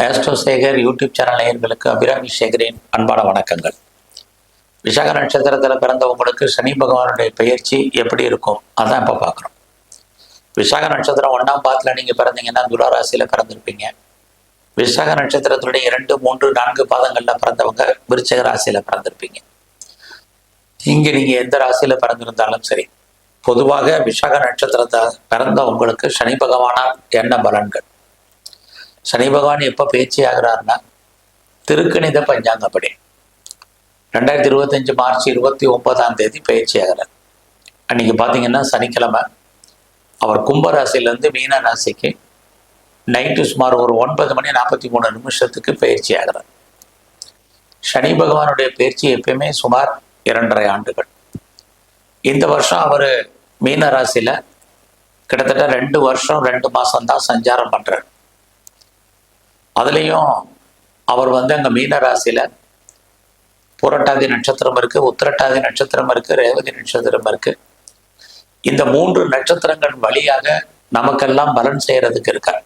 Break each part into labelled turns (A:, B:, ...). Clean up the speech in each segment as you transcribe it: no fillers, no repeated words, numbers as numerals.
A: ஆஸ்ட்ரோசேகர் YouTube channel நேயர்களுக்கு அபிராமி சேகரின் அன்பான வணக்கங்கள். விசாக நட்சத்திரத்தில் பிறந்தவங்களுக்கு சனி பகவானுடைய பெயர்ச்சி எப்படி இருக்கும் அதான் இப்போ பார்க்குறோம். விசாக நட்சத்திரம் 1ஆம் பாதத்தில் நீங்கள் பிறந்தீங்கன்னா துளாராசியில் பிறந்திருப்பீங்க. விசாக நட்சத்திரத்துடைய 2, 3, 4 பாதங்களில் பிறந்தவங்க விருச்சிக ராசியில் பிறந்திருப்பீங்க. இங்கே நீங்கள் எந்த ராசியில் பிறந்திருந்தாலும் சரி, பொதுவாக விசாக நட்சத்திரத்தை பிறந்த உங்களுக்கு சனி பகவானால் என்ன பலன்கள்? சனி பகவான் எப்போ பேச்சு ஆகிறாருன்னா திருக்கணித பஞ்சாங்கப்படி 2025 மார்ச் 29ஆம் தேதி பயிற்சி ஆகிறார். அன்னைக்கு பார்த்தீங்கன்னா சனிக்கிழமை அவர் கும்பராசிலேருந்து மீன ராசிக்கு நைட்டு சுமார் ஒரு 9 மணி 43 நிமிஷத்துக்கு பயிற்சி ஆகிறார். சனி பகவானுடைய பயிற்சி எப்பயுமே சுமார் 2.5 ஆண்டுகள். இந்த வருஷம் அவர் மீன ராசியில் கிட்டத்தட்ட 2 வருஷம் 2 மாதம் தான் சஞ்சாரம் பண்ணுறார். அதுலேயும் அவர் அங்கே மீன ராசியில் புரட்டாதி நட்சத்திரம் இருக்குது, உத்திரட்டாதி நட்சத்திரம் இருக்குது, ரேவதி நட்சத்திரம் இருக்குது. இந்த 3 நட்சத்திரங்கள் வழியாக நமக்கெல்லாம் பலன் செய்கிறதுக்கு இருக்கார்.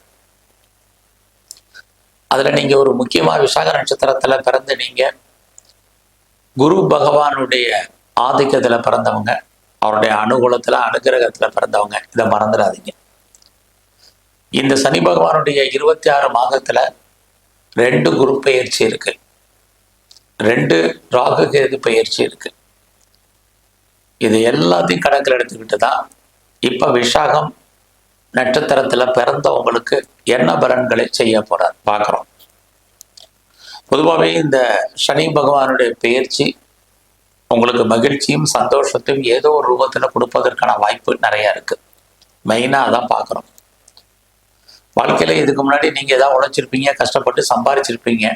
A: அதில் நீங்கள் ஒரு முக்கியமாக விசாக நட்சத்திரத்தில் பிறந்து நீங்கள் குரு பகவானுடைய ஆதிக்கத்தில் பிறந்தவங்க, அவருடைய அனுகூலத்தில் அனுகிரகத்தில் பிறந்தவங்க, இதை மறந்துடாதீங்க. இந்த சனி பகவானுடைய 26 மாதத்தில் 2 குரு பயிற்சி இருக்கு, 2 ராகு கேது பயிற்சி இருக்கு. இது எல்லாத்தையும் கணக்கில் எடுத்துக்கிட்டு தான் இப்போ விசாகம் நட்சத்திரத்தில் பிறந்தவங்களுக்கு என்ன பலன்களை செய்ய போறார் பார்க்குறோம். பொதுவாகவே இந்த சனி பகவானுடைய பயிற்சி உங்களுக்கு மகிழ்ச்சியும் சந்தோஷத்தையும் ஏதோ ஒரு ரூபத்தில் கொடுப்பதற்கான வாய்ப்பு நிறையா இருக்கு. மெயினாக அதான் பார்க்குறோம். வாழ்க்கையில் இதுக்கு முன்னாடி நீங்கள் ஏதாவது உழைச்சிருப்பீங்க, கஷ்டப்பட்டு சம்பாதிச்சிருப்பீங்க.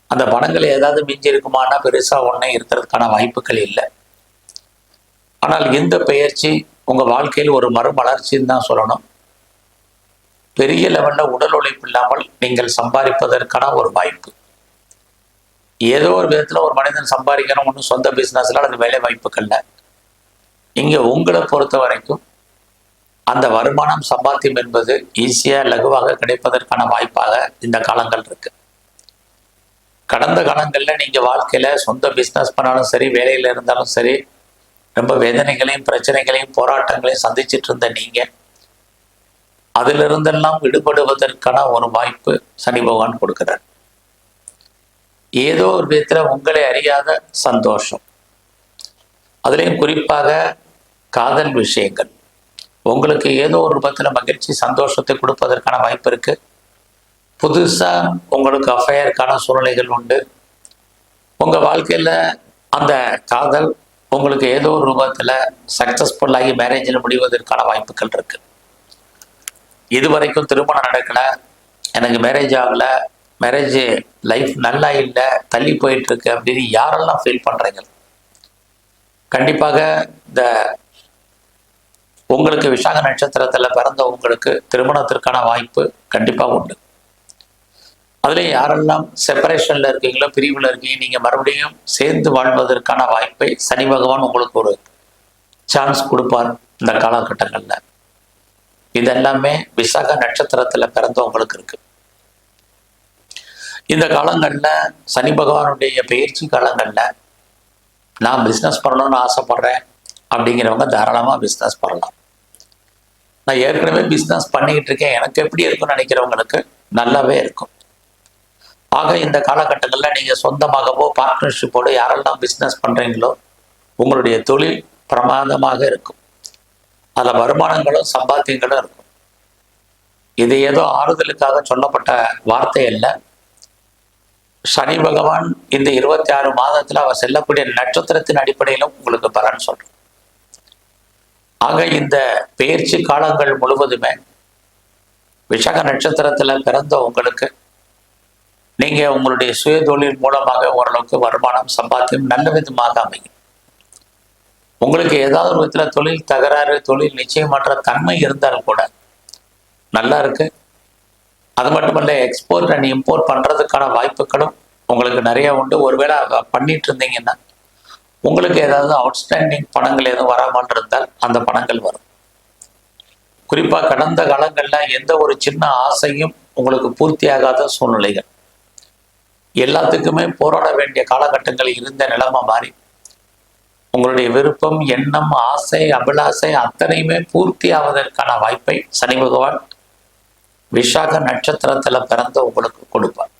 A: அந்த பணங்கள் ஏதாவது மிஞ்சி இருக்குமானா பெருசாக ஒன்றே இருக்கிறதுக்கான வாய்ப்புகள் இல்லை. ஆனால் இந்த பயிற்சி உங்கள் வாழ்க்கையில் ஒரு மறுமலர்ச்சின்னு தான் சொல்லணும். பெரிய லெவலில் உடல் உழைப்பு இல்லாமல் நீங்கள் சம்பாதிப்பதற்கான ஒரு வாய்ப்பு. ஏதோ ஒரு விதத்தில் ஒரு மனிதன் சம்பாதிக்கணும், ஒன்றும் சொந்த பிஸ்னஸில் அது வேலை வாய்ப்புகள்ல இங்கே உங்களை பொறுத்த வரைக்கும் அந்த வருமானம் சம்பாத்தியம் என்பது ஈஸியாக லகுவாக கிடைப்பதற்கான வாய்ப்பாக இந்த காலங்கள் இருக்கு. கடந்த காலங்களில் நீங்கள் வாழ்க்கையில் சொந்த பிஸ்னஸ் பண்ணாலும் சரி, வேலையில் இருந்தாலும் சரி, ரொம்ப வேதனைகளையும் பிரச்சனைகளையும் போராட்டங்களையும் சந்திச்சுட்டு இருந்த நீங்கள் அதிலிருந்தெல்லாம் விடுபடுவதற்கான ஒரு வாய்ப்பு சனி பகவான் கொடுக்கிறார். ஏதோ ஒரு விதத்தில் உங்களை அறியாத சந்தோஷம், அதுலேயும் குறிப்பாக காதல் விஷயங்கள் உங்களுக்கு ஏதோ ஒரு ரூபத்தில் மகிழ்ச்சி சந்தோஷத்தை கொடுப்பதற்கான வாய்ப்பு இருக்கு. புதுசாக உங்களுக்கு அஃபையருக்கான சூழ்நிலைகள் உண்டு. உங்கள் வாழ்க்கையில் அந்த காதல் உங்களுக்கு ஏதோ ஒரு ரூபத்தில் சக்ஸஸ்ஃபுல்லாகி மேரேஜில் முடிவதற்கான வாய்ப்புகள் இருக்கு. இதுவரைக்கும் திருமணம் நடக்கலை, எனக்கு மேரேஜ் ஆகலை, மேரேஜ் லைஃப் நல்லா இல்லை, தள்ளி போயிட்டு இருக்கு அப்படின்னு யாரெல்லாம் ஃபீல் பண்ணுறீங்க, கண்டிப்பாக இந்த உங்களுக்கு விசாக நட்சத்திரத்தில் பிறந்த உங்களுக்கு திருமணத்திற்கான வாய்ப்பு கண்டிப்பாக உண்டு. அதுலேயும் யாரெல்லாம் செப்பரேஷனில் இருக்கீங்களோ, பிரிவில் இருக்கீங்க, நீங்கள் மறுபடியும் சேர்ந்து வாழ்வதற்கான வாய்ப்பை சனி பகவான் உங்களுக்கு ஒரு சான்ஸ் கொடுப்பார் இந்த காலகட்டங்களில். இதெல்லாமே விசாக நட்சத்திரத்தில் பிறந்தவங்களுக்கு இருக்கு. இந்த காலங்களில் சனி பகவானுடைய பயிற்சி காலங்களில் நான் பிஸ்னஸ் பண்ணணும்னு ஆசைப்படுறேன் அப்படிங்கிறவங்க தாராளமாக பிஸ்னஸ் பண்ணலாம். நான் ஏற்கனவே பிஸ்னஸ் பண்ணிக்கிட்டு இருக்கேன், எனக்கு எப்படி இருக்குன்னு நினைக்கிறவங்களுக்கு நல்லாவே இருக்கும். ஆக இந்த காலகட்டங்களில் நீங்கள் சொந்தமாகவோ பார்ட்னர்ஷிப்போடு யாரெல்லாம் பிஸ்னஸ் பண்ணுறீங்களோ உங்களுடைய தொழில் பிரமாதமாக இருக்கும். அதில் வருமானங்களும் சம்பாத்தியங்களும் இருக்கும். இது ஏதோ ஆறுதலுக்காக சொல்லப்பட்ட வார்த்தை அல்ல. சனி பகவான் இந்த 26 மாதத்தில் அவர் செல்லக்கூடிய நட்சத்திரத்தின் அடிப்படையிலும் உங்களுக்கு பலன் சொல்றேன். ஆக இந்த பயிற்சி காலங்கள் முழுவதுமே விசாக நட்சத்திரத்தில் பிறந்த உங்களுக்கு நீங்கள் உங்களுடைய சுய தொழில் மூலமாக ஓரளவுக்கு வருமானம் சம்பாத்தியம் நல்ல விதமாக அமையும். உங்களுக்கு ஏதாவது ஒரு விதத்தில் தொழில் தகராறு, தொழில் நிச்சயமற்ற தன்மை இருந்தாலும் கூட நல்லா இருக்கு. அது மட்டுமல்ல, எக்ஸ்போர்ட் அண்ட் இம்போர்ட் பண்ணுறதுக்கான வாய்ப்புகளும் உங்களுக்கு நிறைய உண்டு. ஒருவேளை பண்ணிட்டு இருந்தீங்கன்னா உங்களுக்கு ஏதாவது அவுட்ஸ்டாண்டிங் பணங்கள் எதுவும் வராமல் இருந்தால் அந்த பணங்கள் வரும். குறிப்பாக கடந்த காலங்களில் எந்த ஒரு சின்ன ஆசையும் உங்களுக்கு பூர்த்தியாகாத சூழ்நிலைகள், எல்லாத்துக்குமே போராட வேண்டிய காலகட்டங்கள் இருந்த நிலைமை மாறி உங்களுடைய விருப்பம், எண்ணம், ஆசை, அபிலாசை அத்தனையுமே பூர்த்தி ஆவதற்கான வாய்ப்பை சனி பகவான் விஷாக நட்சத்திரத்துல பிறந்த உங்களுக்கு கொடுப்பார்.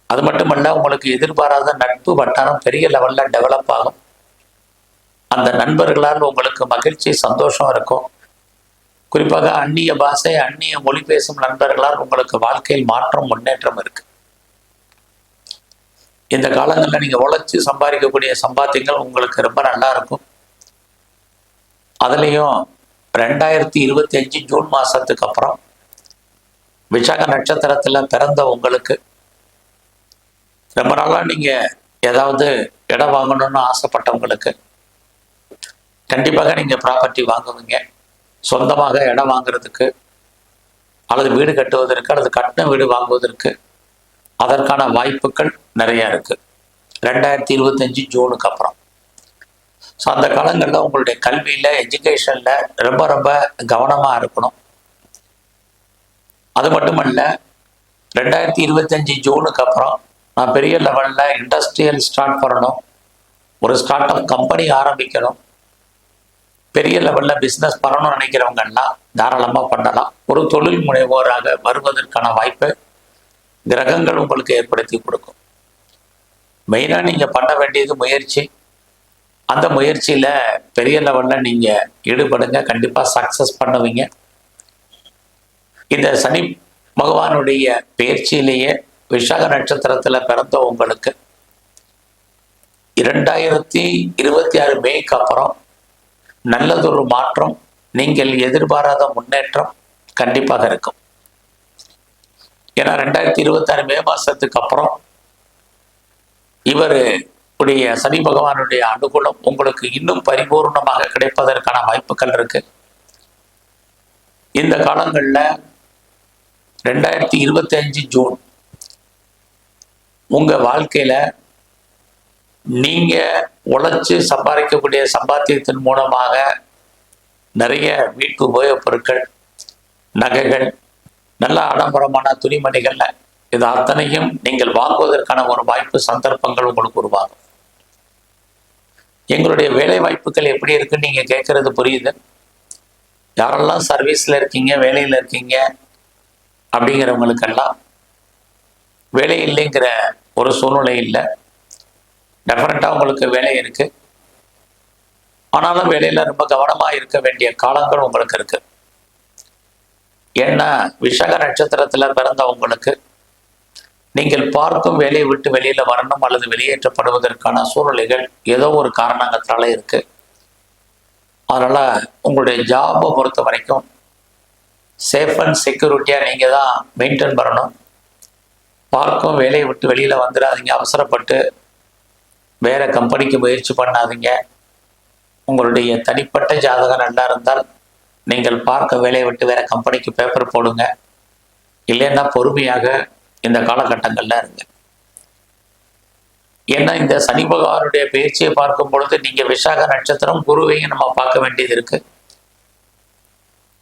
A: அது மட்டுமல்ல, உங்களுக்கு எதிர்பாராத நட்பு வட்டாரம் பெரிய லெவல்ல டெவலப் ஆகும். அந்த நண்பர்களால் உங்களுக்கு மகிழ்ச்சி, சந்தோஷம் இருக்கும். குறிப்பாக அந்நிய பாஷை, அந்நிய மொழி பேசும் நண்பர்களால் உங்களுக்கு வாழ்க்கையில் மாற்றம், முன்னேற்றம் இருக்கு. இந்த காலங்களில் நீங்க உழைச்சி சம்பாதிக்கக்கூடிய சம்பாத்தியங்கள் உங்களுக்கு ரொம்ப நல்லா இருக்கும். அதுலேயும் 2025 ஜூன் மாசத்துக்கு அப்புறம் விஷாக நட்சத்திரத்துல பிறந்த உங்களுக்கு ரொம்ப நாளா நீங்க ஏதாவது இடம் வாங்கணும்னு ஆசைப்பட்டவங்களுக்கு கண்டிப்பாக நீங்க ப்ராப்பர்ட்டி வாங்குவீங்க. சொந்தமாக இடம் வாங்குறதுக்கு அல்லது வீடு கட்டுவதற்கு அல்லது கட்டின வீடு வாங்குவதற்கு அதற்கான வாய்ப்புகள் நிறைய இருக்கு 2025 ஜூனுக்கு அப்புறம். ஸோ அந்த காலங்களில் உங்களுடைய கல்வியில, எஜுகேஷன்ல ரொம்ப ரொம்ப கவனமா இருக்கணும். அது மட்டுமல்ல, 2025 ஜூனுக்கு அப்புறம் நான் பெரிய லெவல்ல இண்டஸ்ட்ரியல் ஸ்டார்ட் பண்ணணும், ஒரு ஸ்டார்ட் அப் கம்பெனி ஆரம்பிக்கணும், பெரிய லெவல்ல பிஸ்னஸ் பண்ணணும்னு நினைக்கிறவங்கெல்லாம் தாராளமாக பண்ணலாம். ஒரு தொழில் முனைவோராக வருவதற்கான வாய்ப்பை கிரகங்கள் உங்களுக்கு ஏற்படுத்தி கொடுக்கும். மெயினாக நீங்கள் பண்ண வேண்டியது முயற்சி. அந்த முயற்சியில் பெரிய லெவலில் நீங்கள் ஈடுபடுங்க, கண்டிப்பாக சக்ஸஸ் பண்ணுவீங்க. இந்த சனி பகவானுடைய பயிற்சியிலேயே விஷாக நட்சத்திரத்தில் பிறந்த உங்களுக்கு 2026 மேக்கு அப்புறம் நல்லதொரு மாற்றம், நீங்கள் எதிர்பாராத முன்னேற்றம் கண்டிப்பாக இருக்கும். ஏன்னா 2026 மே மாசத்துக்கு அப்புறம் இவருடைய சனி பகவானுடைய அனுகூலம் உங்களுக்கு இன்னும் பரிபூர்ணமாக கிடைப்பதற்கான வாய்ப்புகள் இருக்கு. இந்த காலங்களில் 2025 ஜூன் உங்க வாழ்க்கையில நீங்க உழைச்சு சம்பாதிக்கக்கூடிய சம்பாத்தியத்தின் மூலமாக நிறைய வீட்டு உபயோகப் பொருட்கள், நகைகள், நல்ல ஆடம்பரமான துணிமணிகள், இது அத்தனையும் நீங்கள் வாங்குவதற்கான ஒரு வாய்ப்பு, சந்தர்ப்பங்கள் உங்களுக்கு உருவாகும். எங்களுடைய வேலை வாய்ப்புகள் எப்படி இருக்குன்னு நீங்க கேட்கறது புரியுது. யாரெல்லாம் சர்வீஸ்ல இருக்கீங்க, வேலையில இருக்கீங்க அப்படிங்கிறவங்களுக்கெல்லாம் வேலை இல்லைங்கிற ஒரு சூழ்நிலை இல்லை. டெஃபினட்டாக உங்களுக்கு வேலை இருக்கு. ஆனாலும் வேலையில ரொம்ப கவனமா இருக்க வேண்டிய காலங்கள் உங்களுக்கு இருக்கு. ஏன்னா விஷாக நட்சத்திரத்துல பிறந்தவங்களுக்கு நீங்கள் பார்க்கும் வேலையை விட்டு வெளியில வரணும் அல்லது வெளியேற்றப்படுவதற்கான சூழ்நிலைகள் ஏதோ ஒரு காரணங்களால இருக்கு. அதனால உங்களுடைய ஜாபை பொறுத்த வரைக்கும் சேஃப் அண்ட் செக்யூரிட்டியா நீங்க தான் மெயின்டைன் பண்ணணும். பார்க்கும் வேலையை விட்டு வெளியில வந்துடாதீங்க, அவசரப்பட்டு வேற கம்பெனிக்கு முயற்சி பண்ணாதீங்க. உங்களுடைய தனிப்பட்ட ஜாதகம் நல்லா இருந்தால் நீங்கள் பார்க்க வேலையை விட்டு வேற கம்பெனிக்கு பேப்பர் போடுங்க. இல்லைன்னா பொறுமையாக இந்த காலகட்டங்கள்ல இருங்க. ஏன்னா இந்த சனி பகவானுடைய பயிற்சியை பார்க்கும் பொழுது நீங்க விஷாக நட்சத்திரம், குருவையும் நம்ம பார்க்க வேண்டியது இருக்கு.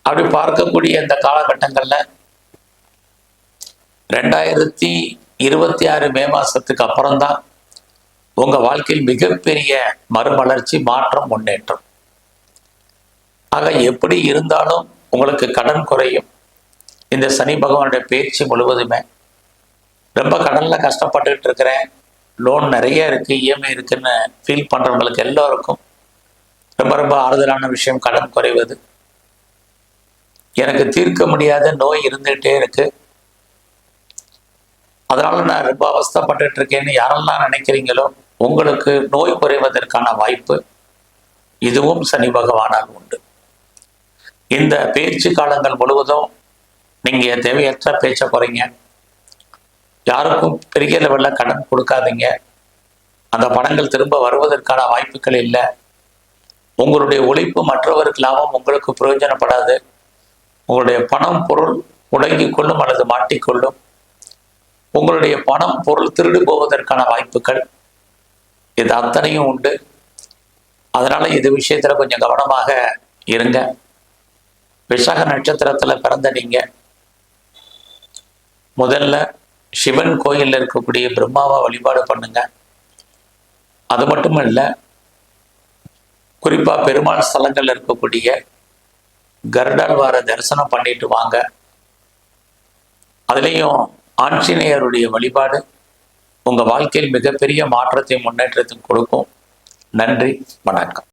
A: அப்படி பார்க்கக்கூடிய இந்த காலகட்டங்கள்ல 2026 மே மாசத்துக்கு அப்புறம்தான் உங்க வாழ்க்கையில் மிகப்பெரிய மறுமலர்ச்சி, மாற்றம், முன்னேற்றம். ஆக எப்படி இருந்தாலும் உங்களுக்கு கடன் குறையும். இந்த சனி பகவானுடைய பயிற்சி முழுவதுமே ரொம்ப கடன்ல கஷ்டப்பட்டுட்டு இருக்கிறேன், லோன் நிறைய இருக்கு, இஎம்ஐ இருக்குன்னு ஃபீல் பண்றவங்களுக்கு எல்லோருக்கும் ரொம்ப ரொம்ப ஆறுதலான விஷயம் கடன் குறைவது. எனக்கு தீர்க்க முடியாத நோய் இருந்துகிட்டே இருக்கு, அதனால நான் ரொம்ப அவஸ்தைப்பட்டு இருக்கேன்னு யாரெல்லாம் நினைக்கிறீங்களோ உங்களுக்கு நோய் குறைவதற்கான வாய்ப்பு இதுவும் சனி பகவானால் உண்டு. இந்த பயிற்சி காலங்கள் முழுவதும் நீங்க தேவையற்ற பேச்ச குறைங்க. யாருக்கும் பெரிய லெவலில் கடன் கொடுக்காதீங்க. அந்த பணங்கள் திரும்ப வருவதற்கான வாய்ப்புகள் இல்லை. உங்களுடைய உழைப்பு மற்றவருக்கு லாபம், உங்களுக்கு பிரயோஜனப்படாது. உங்களுடைய பணம், பொருள் முடங்கிக் கொள்ளும் அல்லது மாட்டிக்கொள்ளும். உங்களுடைய பணம், பொருள் திருடு போவதற்கான வாய்ப்புகள் இது அத்தனையும் உண்டு. அதனால இது விஷயத்துல கொஞ்சம் கவனமாக இருங்க. விஷாக நட்சத்திரத்துல பிறந்த நீங்க முதல்ல சிவன் கோயிலில் இருக்கக்கூடிய பிரம்மாவை வழிபாடு பண்ணுங்க. அது மட்டும் இல்லை, குறிப்பாக பெருமாள் ஸ்தலங்களில் இருக்கக்கூடிய கருடாழ்வார தரிசனம் பண்ணிட்டு வாங்க. அதுலேயும் ஆஞ்சநேயருடைய வழிபாடு உங்கள் வாழ்க்கையில் மிகப்பெரிய மாற்றத்தையும் முன்னேற்றத்தையும் கொடுக்கும். நன்றி, வணக்கம்.